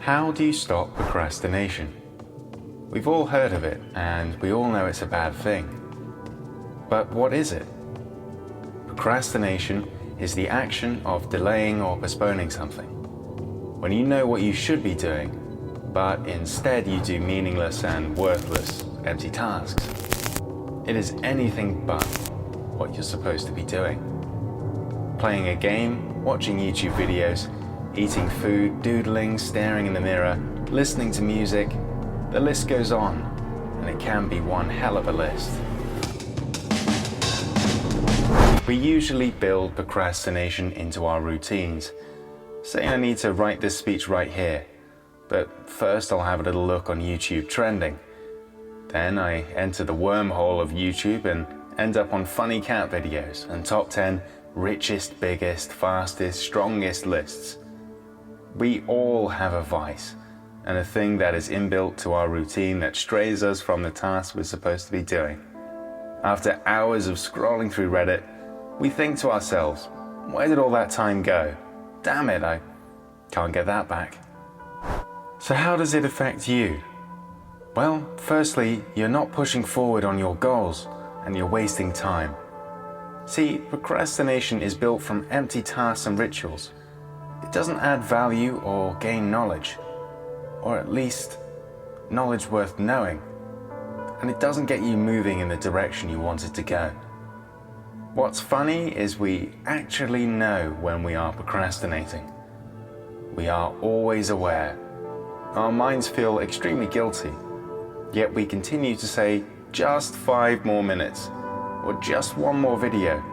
How do you stop procrastination? We've all heard of it, and we all know it's a bad thing. But what is it? Procrastination is the action of delaying or postponing something. When you know what you should be doing, but instead you do meaningless and worthless, empty tasks. It is anything but what you're supposed to be doing. Playing a game, watching YouTube videos, eating food, doodling, staring in the mirror, listening to music, the list goes on, and it can be one hell of a list. We usually build procrastination into our routines. Say I need to write this speech right here, but first I'll have a little look on YouTube trending. Then I enter the wormhole of YouTube and end up on funny cat videos and top 10 richest, biggest, fastest, strongest lists. We all have a vice and a thing that is inbuilt to our routine that strays us from the tasks we're supposed to be doing. After hours of scrolling through Reddit, we think to ourselves, where did all that time go? Damn it, I can't get that back. So how does it affect you? Well, firstly, you're not pushing forward on your goals and you're wasting time. See, procrastination is built from empty tasks and rituals. It doesn't add value or gain knowledge, or at least knowledge worth knowing, and it doesn't get you moving in the direction you want it to go. What's funny is we actually know when we are procrastinating. We are always aware. Our minds feel extremely guilty, yet we continue to say, just 5 more minutes, or just one more video.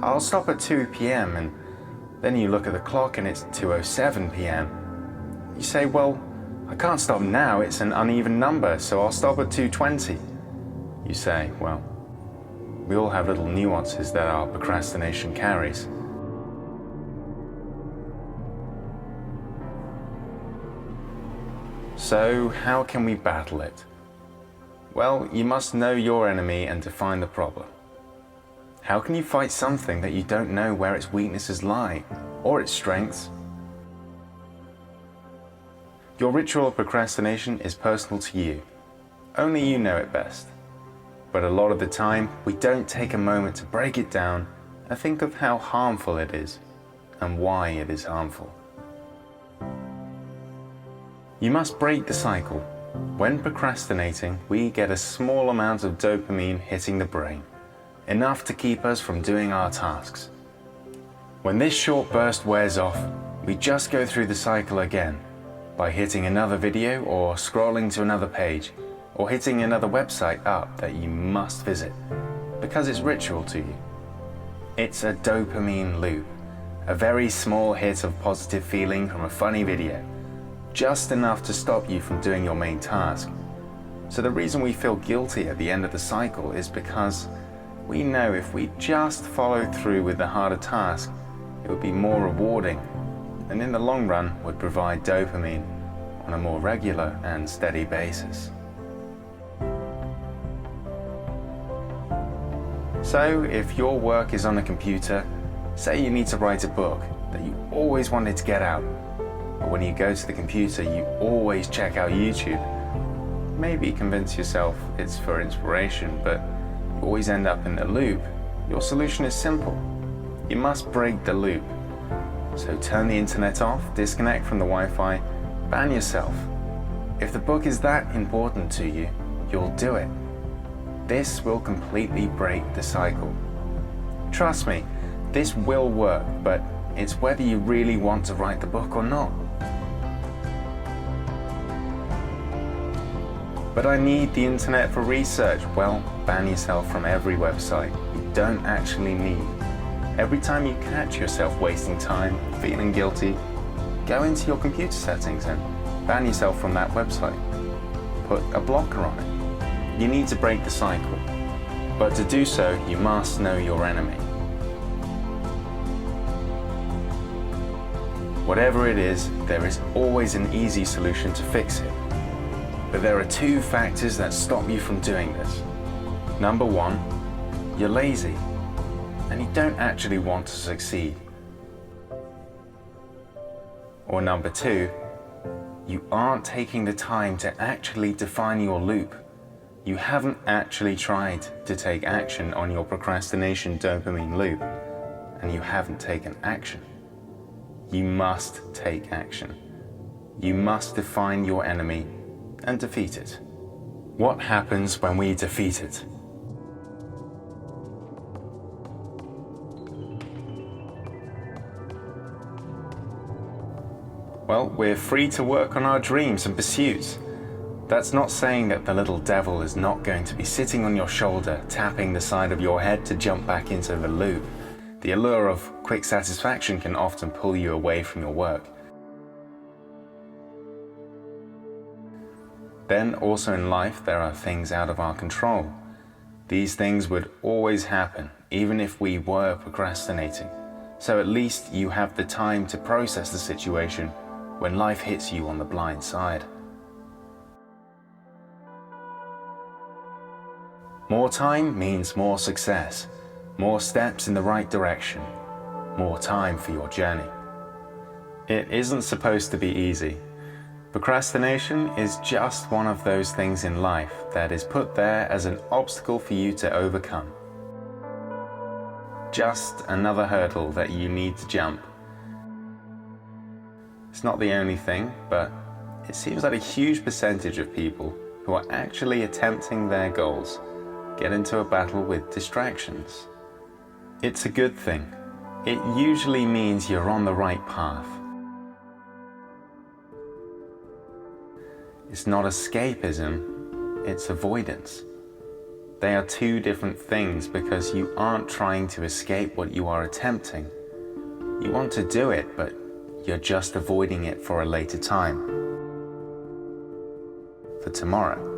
I'll stop at 2 p.m. and then you look at the clock and it's 2:07 p.m. You say, well, I can't stop now, it's an uneven number, so I'll stop at 2:20. You say, well, we all have little nuances that our procrastination carries. So, how can we battle it? Well, you must know your enemy and define the problem. How can you fight something that you don't know where its weaknesses lie, or its strengths? Your ritual of procrastination is personal to you. Only you know it best. But a lot of the time, we don't take a moment to break it down and think of how harmful it is, and why it is harmful. You must break the cycle. When procrastinating, we get a small amount of dopamine hitting the brain, enough to keep us from doing our tasks. When this short burst wears off, we just go through the cycle again by hitting another video or scrolling to another page or hitting another website up that you must visit because it's ritual to you. It's a dopamine loop, a very small hit of positive feeling from a funny video, just enough to stop you from doing your main task. So the reason we feel guilty at the end of the cycle is because we know if we just followed through with the harder task, it would be more rewarding, and in the long run would provide dopamine on a more regular and steady basis. So if your work is on a computer, say you need to write a book that you always wanted to get out, but when you go to the computer you always check out YouTube. Maybe convince yourself it's for inspiration, but you always end up in the loop. Your solution is simple. You must break the loop. So turn the internet off, disconnect from the Wi-Fi, ban yourself. If the book is that important to you, you'll do it. This will completely break the cycle. Trust me, this will work, but it's whether you really want to write the book or not. But I need the internet for research. Well, ban yourself from every website you don't actually need. Every time you catch yourself wasting time, feeling guilty, go into your computer settings and ban yourself from that website. Put a blocker on it. You need to break the cycle. But to do so, you must know your enemy. Whatever it is, there is always an easy solution to fix it. But there are 2 factors that stop you from doing this. Number 1, you're lazy, and you don't actually want to succeed. Or number 2, You aren't taking the time to actually define your loop. You haven't actually tried to take action on your procrastination dopamine loop, and you haven't taken action. You must take action. You must define your enemy and defeat it. What happens when we defeat it? Well, we're free to work on our dreams and pursuits. That's not saying that the little devil is not going to be sitting on your shoulder, tapping the side of your head to jump back into the loop. The allure of quick satisfaction can often pull you away from your work. Then also in life, there are things out of our control. These things would always happen, even if we were procrastinating. So at least you have the time to process the situation when life hits you on the blind side. More time means more success, more steps in the right direction, more time for your journey. It isn't supposed to be easy. Procrastination is just one of those things in life that is put there as an obstacle for you to overcome. Just another hurdle that you need to jump. It's not the only thing, but it seems that a huge percentage of people who are actually attempting their goals get into a battle with distractions. It's a good thing. It usually means you're on the right path. It's not escapism, it's avoidance. They are two different things because you aren't trying to escape what you are attempting. You want to do it, but you're just avoiding it for a later time. For tomorrow.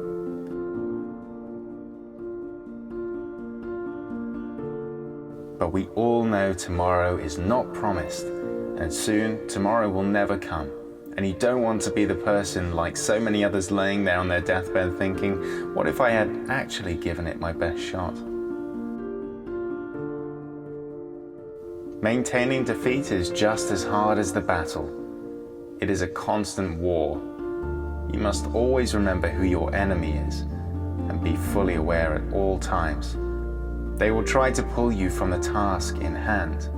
But we all know tomorrow is not promised, and soon tomorrow will never come. And you don't want to be the person like so many others laying there on their deathbed thinking, what if I had actually given it my best shot? Maintaining defeat is just as hard as the battle. It is a constant war. You must always remember who your enemy is and be fully aware at all times. They will try to pull you from the task in hand.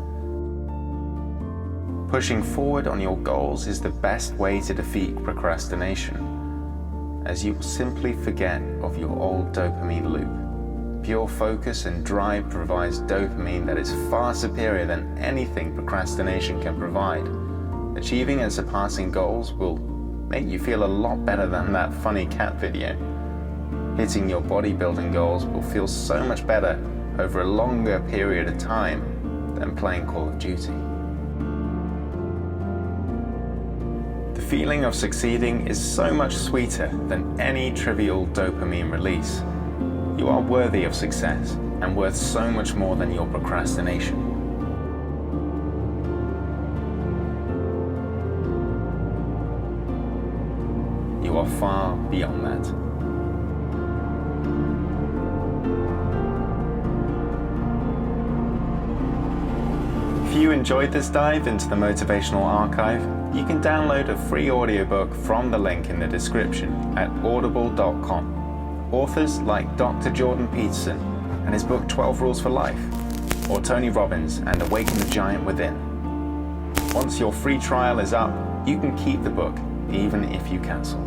Pushing forward on your goals is the best way to defeat procrastination, as you will simply forget of your old dopamine loop. Pure focus and drive provides dopamine that is far superior than anything procrastination can provide. Achieving and surpassing goals will make you feel a lot better than that funny cat video. Hitting your bodybuilding goals will feel so much better over a longer period of time than playing Call of Duty. The feeling of succeeding is so much sweeter than any trivial dopamine release. You are worthy of success and worth so much more than your procrastination. You are far beyond that. If you enjoyed this dive into the Motivational Archive, you can download a free audiobook from the link in the description at audible.com. Authors like Dr. Jordan Peterson and his book 12 Rules for Life, or Tony Robbins and Awaken the Giant Within. Once your free trial is up, you can keep the book even if you cancel.